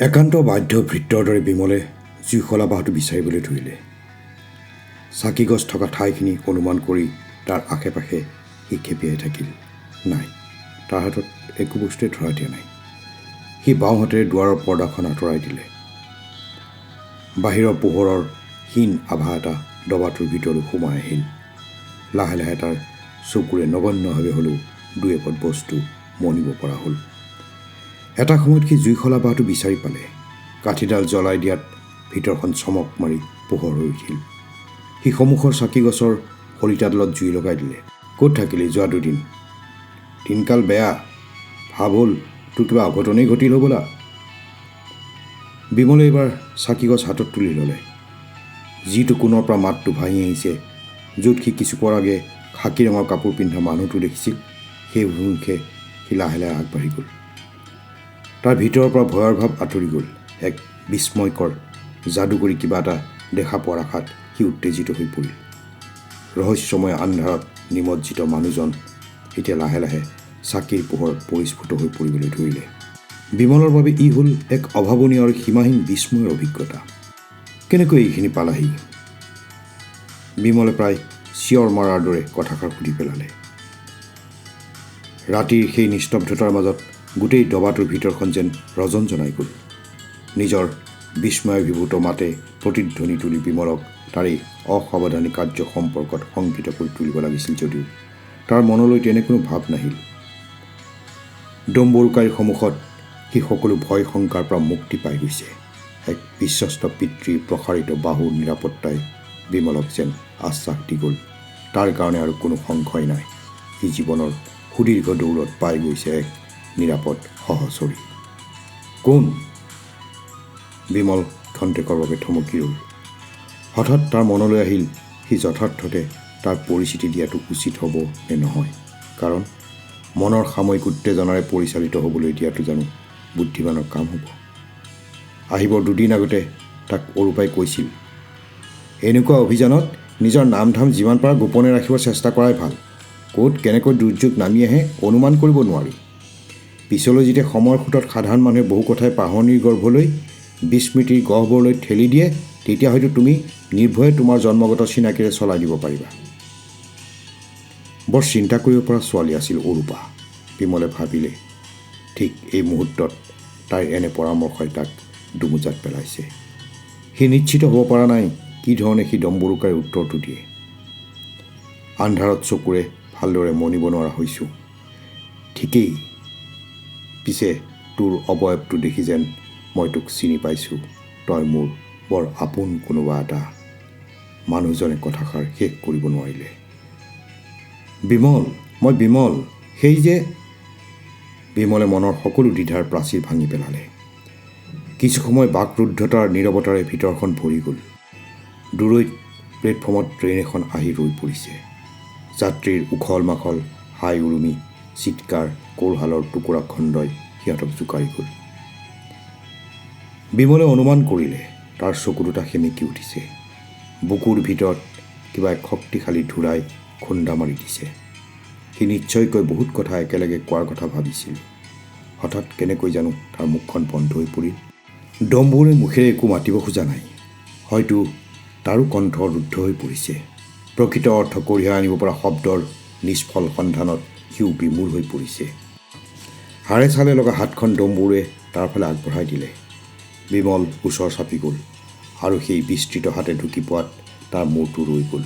একান্ত বাধ্য ভৃত্যৰ দৰে বিমলে জুইশলা বাঁহটো বিচাৰিবলৈ ধৰিলে। চাকিগছ থকা ঠাইখিনি অনুমান কৰি তাৰ আশে পাশে সি খেপিয়াই থাকিল। নাই, তাৰ হাতত একো বস্তুৱে ধৰা দিয়া নাই। সি বাওঁ হাতেৰে দুৱাৰৰ পৰ্দাখন আঁতৰাই দিলে। বাহিৰৰ পোহৰৰ হীন আভা এটা ডবাটোৰ ভিতৰলৈ সোমাই আহিল। লাহে লাহে তাৰ চকুৰে নগণ্যভাৱে হ'লেও দুই এপদ বস্তু মনিব পৰা হ'ল। এটা সময়ত সি জুইশলা বাঁহটো বিচাৰি পালে। কাঠিডাল জ্বলাই দিয়াত ভিতৰখন চমক মাৰি পোহৰ হৈ উঠিল। সি সন্মুখৰ চাকিগছৰ শলিতাডালত জুই লগাই দিলে। ক'ত থাকিলি যোৱা দুদিন? দিনকাল বেয়া, ভাব হ'ল তোৰ কিবা অঘটনেই ঘটিল হ'বলা। বিমলে এইবাৰ চাকিগছ হাতত তুলি ল'লে। যিটো কোণৰ পৰা মাতটো ভাঙি আহিছে, য'ত সি কিছু পৰ আগে খাকী ৰঙৰ কাপোৰ পিন্ধা মানুহটো দেখিছিল, সেই অভিমুখে সি লাহে লাহে আগবাঢ়ি গ'ল। তাৰ ভিতৰৰ পৰা ভয়ৰ ভাৱ আঁতৰি গ'ল। এক বিস্ময়কৰ যাদুকৰী কিবা এটা দেখা পোৱাৰ আশাত সি উত্তেজিত হৈ পৰিল। ৰহস্যময় আন্ধাৰত নিমজ্জিত মানুহজন এতিয়া লাহে লাহে চাকিৰ পোহৰত পৰিস্ফুট হৈ পৰিবলৈ ধৰিলে। বিমলৰ বাবে ই হ'ল এক অভাৱনীয় আৰু সীমাহীন বিস্ময়ৰ অভিজ্ঞতা। কেনেকৈ এইখিনি পালাহি? বিমলে প্ৰায় চিঞৰ মৰাৰ দৰে কথাষাৰ সুধি পেলালে। ৰাতিৰ সেই নিস্তব্ধতাৰ মাজত গোটেই ডবাটোৰ ভিতৰখন যেন ৰজন জনাই গ'ল। নিজৰ বিস্ময়াভিভূত মাতে প্ৰতিধ্বনি তুলি বিমলক তাৰ এই অসাৱধানী কাৰ্য সম্পৰ্কত শংকিত কৰি তুলিব লাগিছিল যদিও তাৰ মনলৈ তেনে কোনো ভাৱ নাহিল। ডম্বৰুকাৰীৰ সন্মুখত সি সকলো ভয় শংকাৰ পৰা মুক্তি পাই গৈছে। এক বিশ্বস্ত পিতৃৰ প্ৰসাৰিত বাহুৰ নিৰাপত্তাই বিমলক যেন আশ্বাস দি গ'ল। তাৰ কাৰণে আৰু কোনো সংশয় নাই। সি জীৱনৰ সুদীৰ্ঘ দৌৰত পাই গৈছে এক নিৰাপদ সহচৰী। কোন? বিমল ক্ষন্তেকৰ বাবে থমকি ৰ'ল। হঠাৎ তাৰ মনলৈ আহিল সি যথাৰ্থতে তাৰ পৰিচিতি দিয়াটো উচিত হ'ব নে নহয়। কাৰণ মনৰ সাময়িক উত্তেজনাৰে পৰিচালিত হ'বলৈ দিয়াটো জানো বুদ্ধিমানৰ কাম হ'ব? আহিবৰ দুদিন আগতে তাক অৰূপাই কৈছিল, এনেকুৱা অভিযানত নিজৰ নাম ধাম যিমান পাৰা গোপনে ৰাখিবৰ চেষ্টা কৰাই ভাল। ক'ত কেনেকৈ দুৰ্যোগ নামি আহে অনুমান কৰিব নোৱাৰি। পিছলৈ যেতিয়া সময়ৰ সোঁতত সাধাৰণ মানুহে বহু কথাই পাহনিৰ গৰ্ভলৈ বিস্মৃতিৰ গহ্বৰলৈ ঠেলি দিয়ে, তেতিয়া হয়তো তুমি নিৰ্ভয়ে তোমাৰ জন্মগত চিনাকিৰে চলাই দিব পাৰিবা। বৰ চিন্তা কৰিব পৰা ছোৱালী আছিল অৰূপা, বিমলে ভাবিলে। ঠিক এই মুহূৰ্তত তাইৰ এনে পৰামৰ্শই তাক দুমোজাত পেলাইছে। সি নিশ্চিত হ'ব পৰা নাই কি ধৰণে সি ডম্বৰুকাৰীৰ উত্তৰটো দিয়ে। আন্ধাৰত চকুৰে ভালদৰে মনিব নোৱাৰা হৈছোঁ। ঠিকেই, পিছে তোৰ অৱয়ৱটো দেখি যেন মই তোক চিনি পাইছোঁ। তই মোৰ বৰ আপোন কোনোবা এটা। মানুহজনে কথাষাৰ শেষ কৰিব নোৱাৰিলে। বিমল, মই বিমল, সেই যে। বিমলে মনৰ সকলো দ্বিধাৰ প্ৰাচীৰ ভাঙি পেলালে। কিছু সময় বাকৰুদ্ধতাৰ নীৰৱতাৰে ভিতৰখন ভৰি গ'ল। দূৰৈত প্লেটফৰ্মত ট্ৰেইন এখন আহি ৰৈ পৰিছে। যাত্ৰীৰ উখল মাখল হাই উৰুমি চিৎকাৰ কৌশালৰ টুকুৰা খণ্ডই সিহঁতক জোকাৰি গ'ল। বিমলে অনুমান কৰিলে তাৰ চকু দুটা সেমেকি উঠিছে। বুকুৰ ভিতৰত কিবা এক শক্তিশালী ধোঁৰাই খুন্দা মাৰি দিছে। সি নিশ্চয়কৈ বহুত কথা একেলগে কোৱাৰ কথা ভাবিছিল। হঠাৎ কেনেকৈ জানো তাৰ মুখখন বন্ধ হৈ পৰিল। ডম্বৰুৱে মুখেৰে একো মাতিব খোজা নাই। হয়তো তাৰো কণ্ঠ ৰুদ্ধ হৈ পৰিছে। প্ৰকৃত অৰ্থ কঢ়িয়াই আনিব পৰা শব্দৰ নিষ্ফল সন্ধানত সিও বিমূঢ় হৈ পৰিছে। হাড়ে ছালে লগা হাতখন ডম্বৰুৱে তাৰ ফালে আগবঢ়াই দিলে। বিমল ওচৰ চাপি গ'ল আৰু সেই বিস্তৃত হাতে ঢুকি পোৱাত তাৰ মূৰটো ৰৈ গ'ল।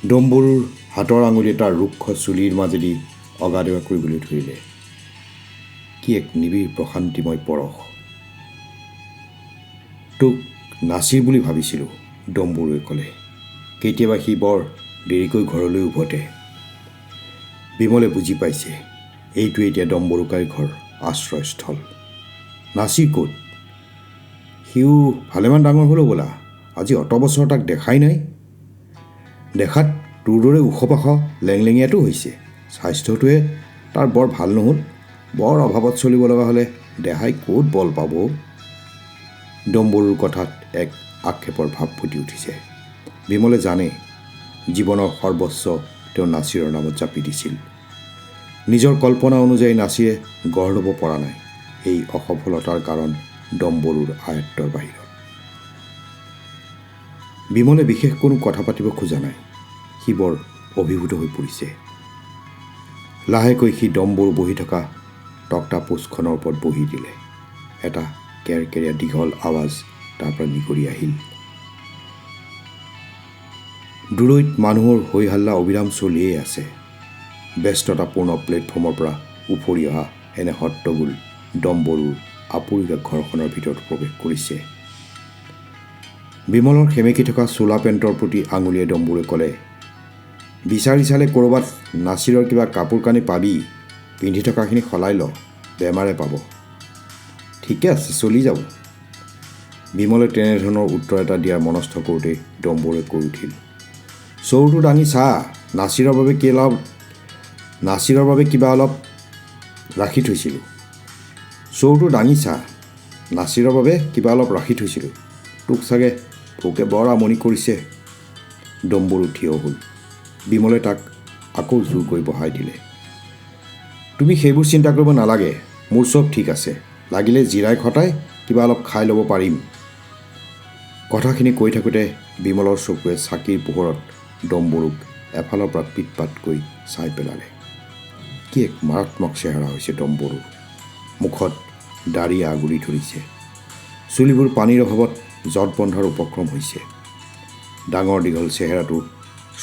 ডম্বৰুৰ হাতৰ আঙুলিয়ে তাৰ ৰুক্ষ চুলিৰ মাজেদি অগাদেৱা কৰিবলৈ ধৰিলে। কি এক নিবিড় প্ৰশান্তিময় পৰশ। তোক নাচিৰ বুলি ভাবিছিলোঁ, ডম্বৰুৱে ক'লে। কেতিয়াবা সি বৰ দেৰিকৈ ঘৰলৈ উভতে। বিমলে বুজি পাইছে এইটো এতিয়া ডম্বৰুকাৰীৰ ঘৰ, আশ্ৰয়স্থল। নাচিৰ ক'ত? সিও ভালেমান ডাঙৰ হ'ল বোলা। আজি অত বছৰ তাক দেখাই নাই। দেখাত তোৰ দৰে ওখ পাখ লেংলেঙীয়াটো হৈছে। স্বাস্থ্যটোৱে তাৰ বৰ ভাল নহ'ল। বৰ অভাৱত চলিব লগা হ'লে দেহাই ক'ত বল পাব। ডম্বৰুৰ কথাত এক আক্ষেপৰ ভাৱ ফুটি উঠিছে। বিমলে জানে জীৱনৰ সৰ্বস্ব তেওঁ নাচিৰৰ নামত জাপি দিছিল। নিজৰ কল্পনা অনুযায়ী নাচিৰে গঢ় ল'ব পৰা নাই। এই অসফলতাৰ কাৰণ ডম্বৰুৰ আয়ত্তৰ বাহিৰত। বিমলে বিশেষ কোনো কথা পাতিব খোজা নাই। সি বৰ অভিভূত হৈ পৰিছে। লাহেকৈ সি ডম্বৰু বহি থকা তক্তা পোষ্টখনৰ ওপৰত বহি দিলে। এটা কেৰকেৰীয়া দীঘল আৱাজ তাৰ পৰা নিগৰি আহিল। দূৰৈত মানুহৰ হৈ হাল্লা অবিৰাম চলিয়েই আছে। ব্যস্ততাপূৰ্ণ প্লেটফৰ্মৰ পৰা উফৰি অহা এনে হট্টগোল ডম্বৰুৰ আপুৰুগীয়া ঘৰখনৰ ভিতৰত প্ৰৱেশ কৰিছে। বিমলৰ সেমেকি থকা চোলা পেণ্টৰ প্ৰতি আঙুলিয়াই ডম্বৰুৱে ক'লে, বিচাৰি চালে ক'ৰবাত নাছিৰৰ কিবা কাপোৰ কানি পাবি, পিন্ধি থকাখিনি সলাই ল, বেমাৰে পাব। ঠিকে আছে, চলি যাব। বিমলে তেনেধৰণৰ উত্তৰ এটা দিয়াৰ মনস্থ কৰোঁতেই ডম্বৰুৱে কৈ উঠিল, চৰুটো দাঙি চা, নাছিৰৰ বাবে কিবা অলপ ৰাখি থৈছিলোঁ। চৰুটো দাঙি চা, নাছিৰৰ বাবে কিবা অলপ ৰাখি থৈছিলোঁ। তোক চাগে ভোকে বৰ আমনি কৰিছে। ডম্বৰু থিয় হ'ল। বিমলে তাক আকৌ জোৰ কৰি বহাই দিলে। তুমি সেইবোৰ চিন্তা কৰিব নালাগে, মোৰ চব ঠিক আছে। লাগিলে জিৰাই খটাই কিবা অলপ খাই ল'ব পাৰিম। কথাখিনি কৈ থাকোঁতে বিমলৰ চকুৱে চাকিৰ পোহৰত ডম্বৰুক এফালৰ পৰা পিটপাটকৈ চাই পেলালে। কি এক মাৰাত্মক চেহেৰা হৈছে ডম্বৰুৰ। মুখত দাড়ি আগুৰি ধৰিছে। চুলিবোৰ পানীৰ অভাৱত জট বন্ধাৰ উপক্ৰম হৈছে। ডাঙৰ দীঘল চেহেৰাটো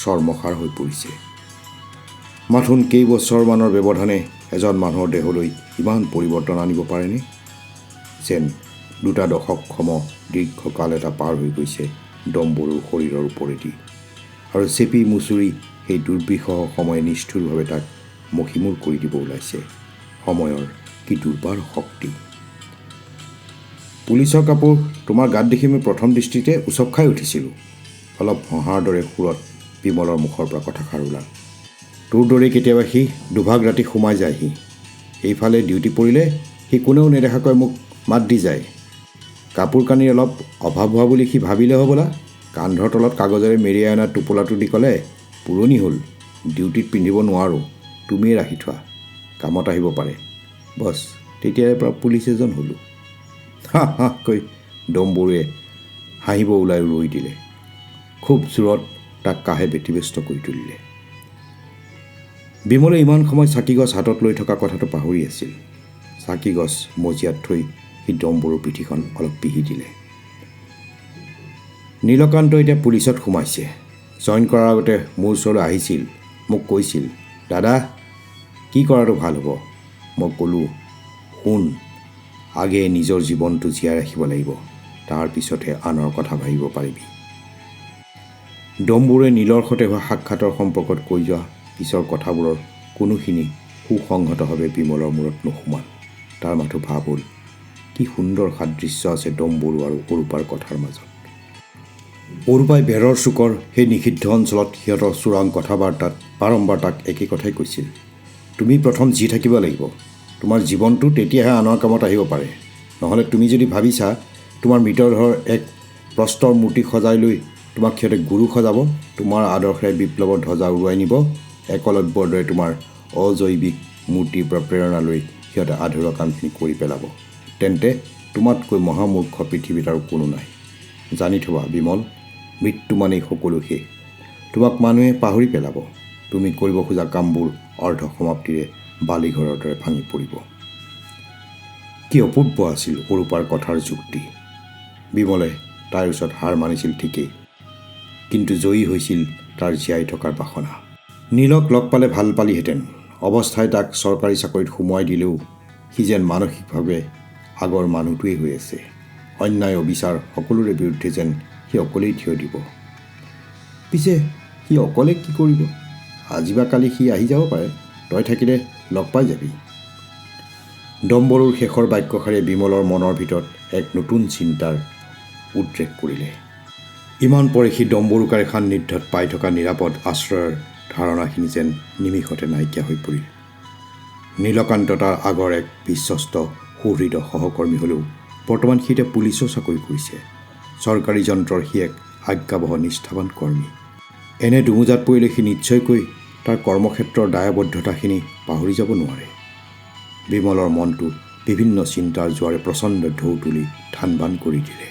চৰ্মসাৰ হৈ পৰিছে। মাথোন কেইবছৰমানৰ ব্যৱধানে এজন মানুহৰ দেহলৈ ইমান পৰিৱৰ্তন আনিব পাৰেনে? যেন দুটা দশকসম দীৰ্ঘকাল এটা পাৰ হৈ গৈছে ডম্বৰুৰ শৰীৰৰ ওপৰেদি, আৰু চেপি মুচুৰি সেই দুৰ্বিষহ সময়ে নিষ্ঠুৰভাৱে তাক মষিমূৰ কৰি দিব ওলাইছে। সময়ৰ কি দুৰ্বাৰ শক্তি। পুলিচৰ কাপোৰ তোমাৰ গাত দেখি মই প্ৰথম দৃষ্টিতে উচপ খাই উঠিছিলোঁ। অলপ হহাৰ দৰে সুৰত বিমলৰ মুখৰ পৰা কথাষাৰ ওলাল। তোৰ দৰে কেতিয়াবা সি দুভাগ ৰাতি সোমাই যায়হি। এইফালে ডিউটি পৰিলে সি কোনেও নেদেখাকৈ মোক মাত দি যায়। কাপোৰ কানিৰ অলপ অভাৱ হোৱা বুলি সি ভাবিলে হ'বলা। কান্ধৰ তলত কাগজেৰে মেৰিয়াই অনা টোপোলাটো দি ক'লে, পুৰণি হ'ল, ডিউটিত পিন্ধিব নোৱাৰোঁ, তুমিয়ে ৰাখি থোৱা, কামত আহিব পাৰে। বছ, তেতিয়াৰে পৰা পুলিচ এজন হ'লোঁ। হাঁ হাঁকৈ ডম্বৰুৱে হাঁহিব ওলাই ৰৈ দিলে। খুব জোৰত তাক কাহে ব্যতিব্যস্ত কৰি তুলিলে। বিমলে ইমান সময় চাকিগছ হাতত লৈ থকা কথাটো পাহৰি আছিল। চাকিগছ মজিয়াত থৈ সি ডম্বৰুৰ পিঠিখন অলপ পিহি দিলে। নীলকান্ত এতিয়া পুলিচত সোমাইছে। জইন কৰাৰ আগতে মোৰ ওচৰলৈ আহিছিল। মোক কৈছিল, দাদা, কি কৰাটো ভাল হ'ব? মই ক'লোঁ, শুন, আগে নিজৰ জীৱনটো জীয়াই ৰাখিব লাগিব, তাৰপিছতহে আনৰ কথা ভাবিব পাৰিবি। ডম্বৰুৱে নীলৰ সৈতে হোৱা সাক্ষাতৰ সম্পৰ্কত কৈ যোৱা পিছৰ কথাবোৰৰ কোনোখিনি সুসংহতভাৱে বিমলৰ মূৰত নোসোমাল। তাৰ মাথো ভাৱ হ'ল, কি সুন্দৰ সাদৃশ্য আছে ডম্বৰু আৰু অৰূপাৰ কথাৰ মাজত। অৰূপাই বেৰৰ চুকৰ সেই নিষিদ্ধ অঞ্চলত সিহঁতৰ চোৰাং কথা বাৰ্তাত বাৰম্বাৰ তাক একে কথাই কৈছিল, তুমি প্ৰথম জি থাকিব লাগিব। তোমাৰ জীৱনটো তেতিয়াহে আনৰ কামত আহিব পাৰে। নহ'লে তুমি যদি ভাবিছা তোমাৰ মৃতদেহৰ এক প্ৰস্তৰ মূৰ্তি সজাই লৈ তোমাক সিহঁতে গুৰু সজাব, তোমাৰ আদৰ্শৰে বিপ্লৱৰ ধ্বজা উৰুৱাই নিব, একলব্যৰ দৰে তোমাৰ অজৈৱিক মূৰ্তিৰ পৰা প্ৰেৰণা লৈ সিহঁতে আধৰুৱা কামখিনি কৰি পেলাব, তেন্তে তোমাতকৈ মহামূৰ্খ পৃথিৱীত আৰু কোনো নাই। জানি থবা বিমল, মৃত্যু মানেই সকলো শেষ। তোমাক মানুহে পাহৰি পেলাব। তুমি কৰিব খোজা কামবোৰ অৰ্ধ সমাপ্তিৰে বালিঘৰৰ দৰে ভাঙি পৰিব। কি অপূৰ্ব আছিল অৰূপাৰ কথাৰ যুক্তি। বিমলে তাইৰ ওচৰত হাৰ মানিছিল ঠিকেই, কিন্তু জয়ী হৈছিল তাৰ জীয়াই থকাৰ বাসনা। নীলক লগ পালে ভাল পালিহেঁতেন। অৱস্থাই তাক চৰকাৰী চাকৰিত সোমোৱাই দিলেও সি যেন মানসিকভাৱে আগৰ মানুহটোৱেই হৈ আছে। অন্যায় অবিচাৰ সকলোৰে বিৰুদ্ধে যেন সি অকলেই থিয় দিব। পিছে সি অকলে কি কৰিব? আজি বা কালি সি আহি যাব পাৰে, তই থাকিলে লগ পাই যাবি। ডম্বৰুৰ শেষৰ বাক্যশাৰীয়ে বিমলৰ মনৰ ভিতৰত এক নতুন চিন্তাৰ উদ্ৰেক কৰিলে। ইমান পৰে সি ডম্বৰুকাৰে সান্নিধ্যত পাই থকা নিৰাপদ আশ্ৰয়ৰ ধাৰণাখিনি যেন নিমিষতে নাইকিয়া হৈ পৰিল। নীলকান্ত তাৰ আগৰ এক বিশ্বস্ত সুহৃদ সহকৰ্মী হ'লেও বৰ্তমান সি এতিয়া পুলিচৰ চাকৰি কৰিছে। চৰকাৰী যন্ত্ৰৰ সি এক আজ্ঞাবহ নিষ্ঠাৱান কৰ্মী। এনে দুমোজাত পৰিলে সি নিশ্চয়কৈ তাৰ কৰ্মক্ষেত্ৰৰ দায়বদ্ধতাখিনি পাহৰি যাব নোৱাৰে। বিমলৰ মনটো বিভিন্ন চিন্তাৰ জোৱাৰে প্ৰচণ্ড ঢৌ তুলি ধান বান কৰি দিলে।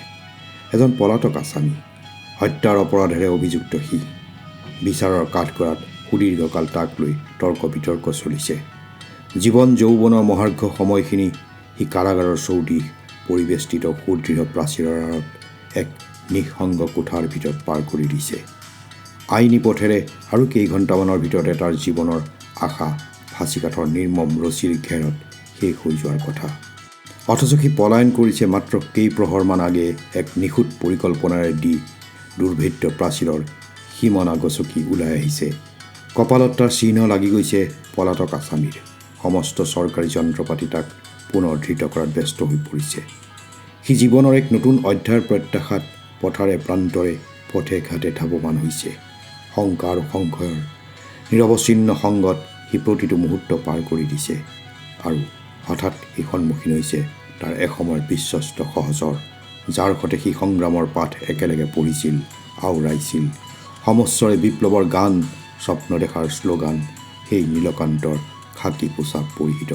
এজন পলাতক আছামী, হত্যাৰ অপৰাধেৰে অভিযুক্ত সি। বিচাৰৰ কাঠগড়াত সুদীৰ্ঘকাল তাক লৈ তৰ্ক বিতৰ্ক চলিছে। জীৱন যৌৱনৰ মহাৰ্ঘ সময়খিনি সি কাৰাগাৰৰ চৌদিশ পৰিবেষ্টিত সুদৃঢ় প্ৰাচীৰৰ আঁৰত এক নিঃসংগ কোঠাৰ ভিতৰত পাৰ কৰি দিছে। আইনী পথেৰে আৰু কেইঘণ্টামানৰ ভিতৰতে তাৰ জীৱনৰ আশা ফাঁচিকাঠৰ নিৰ্মম ৰছীৰ ঘেৰত শেষ হৈ যোৱাৰ কথা। অথচ সি পলায়ন কৰিছে মাত্ৰ কেইপ্ৰহৰমান আগেয়ে এক নিখুঁত পৰিকল্পনাৰে দি দুৰ্ভেদ্য প্ৰাচীৰৰ সীমনা গচকি ওলাই আহিছে। কপালত তাৰ চিহ্ন লাগি গৈছে পলাতক আছামীৰ। সমস্ত চৰকাৰী যন্ত্ৰপাতি তাক পুনৰ ধৃত কৰাত ব্যস্ত হৈ পৰিছে। সি জীৱনৰ এক নতুন অধ্যায়ৰ প্ৰত্যাশাত পথাৰে প্ৰান্তৰে পথে ঘাটে ধাৱমান হৈছে। শংকা আৰু সংশয়ৰ নিৰৱচ্ছিন্ন সংগত সি প্ৰতিটো মুহূৰ্ত পাৰ কৰি দিছে। আৰু হঠাৎ সি সন্মুখীন হৈছে তাৰ এসময়ৰ বিশ্বস্ত সহচৰ, যাৰ সৈতে সি সংগ্ৰামৰ পাঠ একেলগে পঢ়িছিল, আওৰাইছিল। সমস্বৰে বিপ্লৱৰ গান, স্বপ্ন দেখাৰ শ্লোগান, সেই নীলকান্তৰ খাকী পোছাক পৰিহিত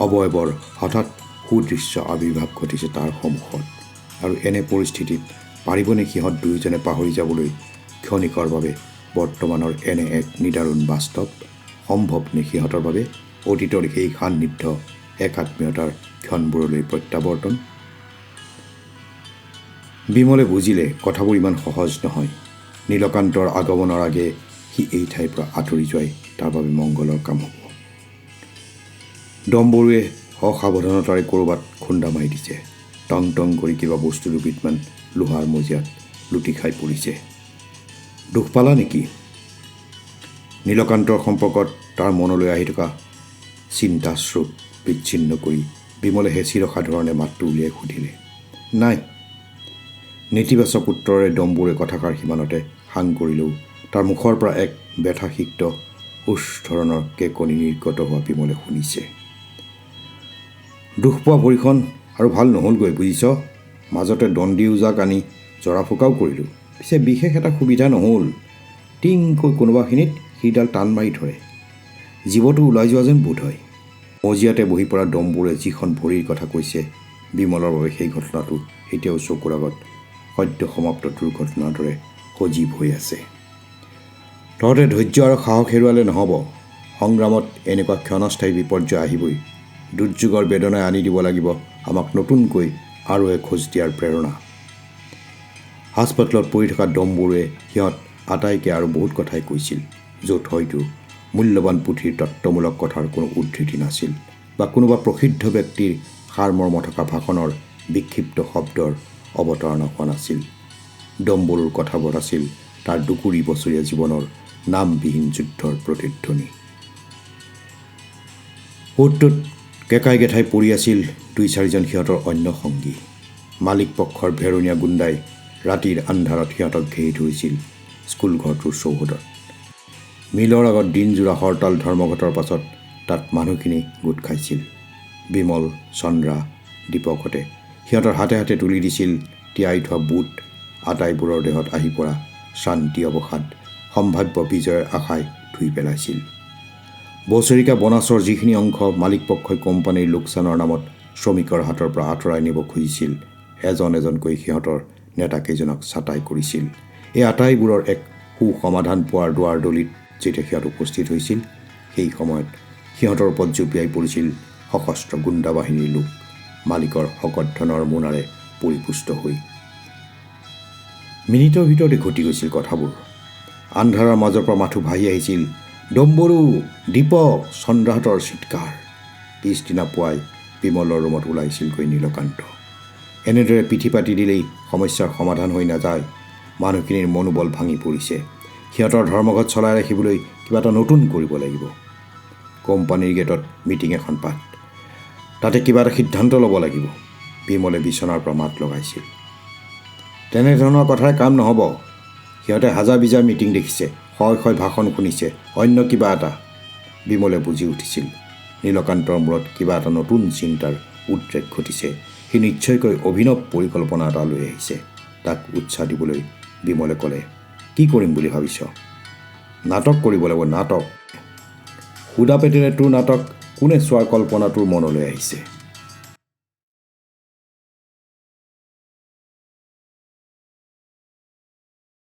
অৱয়ৱৰ হঠাৎ সুদৃশ্য আৱিৰ্ভাৱ ঘটিছে তাৰ সন্মুখত। আৰু এনে পৰিস্থিতিত পাৰিবনে সিহঁত দুয়োজনে পাহৰি যাবলৈ ক্ষণিকৰ বাবে বৰ্তমানৰ এনে এক নিদাৰুণ বাস্তৱ? সম্ভৱ নে সিহঁতৰ বাবে অতীতৰ সেই সান্নিধ্য একাত্মীয়তাৰ ক্ষণবোৰলৈ প্ৰত্যাৱৰ্তন? বিমলে বুজিলে কথাবোৰ ইমান সহজ নহয়। নীলকান্তৰ আগমনৰ আগে সি এই ঠাইৰ পৰা আঁতৰি যোৱাই তাৰ বাবে মংগলৰ কাম হ'ব। ডম্বৰুৱে অসাৱধানতাৰে ক'ৰবাত খুন্দা মাৰি দিছে। টং টং কৰি কিবা বস্তু দুবিধমান লোহাৰ মজিয়াত লুটি খাই পৰিছে। দুখ পালা নেকি? নীলকান্তৰ সম্পৰ্কত তাৰ মনলৈ আহি থকা চিন্তাস্ৰোত বিচ্ছিন্ন কৰি বিমলে হেঁচি ৰখা ধৰণে মাতটো উলিয়াই সুধিলে। নাই। নেতিবাচক উত্তৰেৰে ডম্বৰুৱে কথাষাৰ সিমানতে সাং কৰিলেও তাৰ মুখৰ পৰা এক ব্যথাসিক্ত উচ্চ ধৰণৰ কেকনি নিৰ্গত হোৱা বিমলে শুনিছে। দুখ পোৱা ভৰিখন আৰু ভাল নহ'লগৈ বুজিছ। মাজতে দণ্ডি ওজাক আনি জৰা ফুকাও কৰিলোঁ, পিছে বিশেষ এটা সুবিধা নহ'ল। টিংকৈ কোনোবাখিনিত সেইডাল টান মাৰি ধৰে, জীৱটো ওলাই যোৱা যেন বোধ হয়। মজিয়াতে বহি পৰা ডম্বৰুৱে যিখন ভৰিৰ কথা কৈছে, বিমলৰ বাবে সেই ঘটনাটো এতিয়াও চকুৰ আগত সদ্য সমাপ্ত দুৰ্ঘটনাৰ দৰে সজীৱ হৈ আছে। তহঁতে ধৈৰ্য আৰু সাহস হেৰুৱালে নহ'ব। সংগ্ৰামত এনেকুৱা ক্ষণস্থায়ী বিপৰ্যয় আহিবই। দুৰ্যোগৰ বেদনাই আনি দিব লাগিব আমাক নতুনকৈ আৰু এক খোজ দিয়াৰ প্ৰেৰণা। হাস্পাতালত পৰি থকা ডম্বৰুৱে সিহঁত আটাইকে আৰু বহুত কথাই কৈছিল, য'ত হয়তো মূল্যৱান পুথিৰ তত্ত্বমূলক কথাৰ কোনো উদ্ধৃতি নাছিল বা কোনোবা প্ৰসিদ্ধ ব্যক্তিৰ সাৰমৰ্ম থকা ভাষণৰ বিক্ষিপ্ত শব্দৰ অৱতাৰণা হোৱা নাছিল। ডম্বৰুৰ কথাবোৰ আছিল তাৰ দুকুৰি বছৰীয়া জীৱনৰ নামবিহীন যুদ্ধৰ প্ৰতিধ্বনি। অ'ত-ত'ত কেকাই গেঠাই পৰি আছিল দুই চাৰিজন সিহঁতৰ অন্য সংগী। মালিক পক্ষৰ ভেৰণীয়া গুণ্ডাই ৰাতিৰ আন্ধাৰত সিহঁতক ঘেৰি ধৰিছিল স্কুল ঘৰটোৰ চৌহদত। মিলৰ আগত দিনজোৰা হৰতাল ধৰ্মঘটৰ পাছত তাত মানুহখিনি গোট খাইছিল। বিমল, চন্দ্ৰা, দীপকহঁতে সিহঁতৰ হাতে হাতে তুলি দিছিল তিয়াই থোৱা বুট। আটাইবোৰৰ দেহত আহি পৰা শান্তি অৱসাদ সম্ভাৱ্য বিজয়ৰ আশাই ধুই পেলাইছিল। বছৰিকা বনাছৰ যিখিনি অংশ মালিক পক্ষই কোম্পানীৰ লোকচানৰ নামত শ্ৰমিকৰ হাতৰ পৰা আঁতৰাই নিব খুজিছিল, এজন এজনকৈ সিহঁতৰ নেতাকেইজনক ছাঁটাই কৰিছিল। এই আটাইবোৰৰ এক সুসমাধান পোৱাৰ দুৱাৰদলিত যেতিয়া সিহঁত উপস্থিত হৈছিল, সেই সময়ত সিহঁতৰ ওপৰত জঁপিয়াই পৰিছিল সশস্ত্ৰ গুণ্ডা বাহিনীৰ লোক, মালিকৰ শকত ধনৰ মোনাৰে পৰিপুষ্ট হৈ। মিনিটৰ ভিতৰতে ঘটি গৈছিল কথাবোৰ। আন্ধাৰৰ মাজৰ পৰা মাথো ভাহি আহিছিল ডম্বৰু, দীপক, চন্দ্ৰাহঁতৰ চিৎকাৰ। পিছদিনা পুৱাই বিমলৰ ৰুমত ওলাইছিলগৈ নীলকান্ত। এনেদৰে পিঠি পাতি দিলেই সমস্যাৰ সমাধান হৈ নাযায়। মানুহখিনিৰ মনোবল ভাঙি পৰিছে। সিহঁতৰ ধৰ্মঘট চলাই ৰাখিবলৈ কিবা এটা নতুন কৰিব লাগিব। কোম্পানীৰ গেটত মিটিং এখন পাত, তাতে কিবা এটা সিদ্ধান্ত ল'ব লাগিব। বিমলে বিচনাৰ পৰা মাত লগাইছিল। তেনেধৰণৰ কথাৰে কাম নহ'ব। সিহঁতে হাজাৰ বিজাৰ মিটিং দেখিছে, শয় শয় ভাষণ শুনিছে, অন্য কিবা এটা। বিমলে বুজি উঠিছিল নীলকান্তৰ মূৰত কিবা এটা নতুন চিন্তাৰ উদ্ৰেক ঘটিছে। সি নিশ্চয়কৈ অভিনৱ পৰিকল্পনা এটা লৈ আহিছে। তাক উৎসাহ দিবলৈ বিমলে ক'লে, কি কৰিম বুলি ভাবিছ? নাটক কৰিব লাগিব, নাটক। সুদা পেটেৰে তোৰ নাটক কোনে চোৱাৰ কল্পনা তোৰ মনলৈ আহিছে?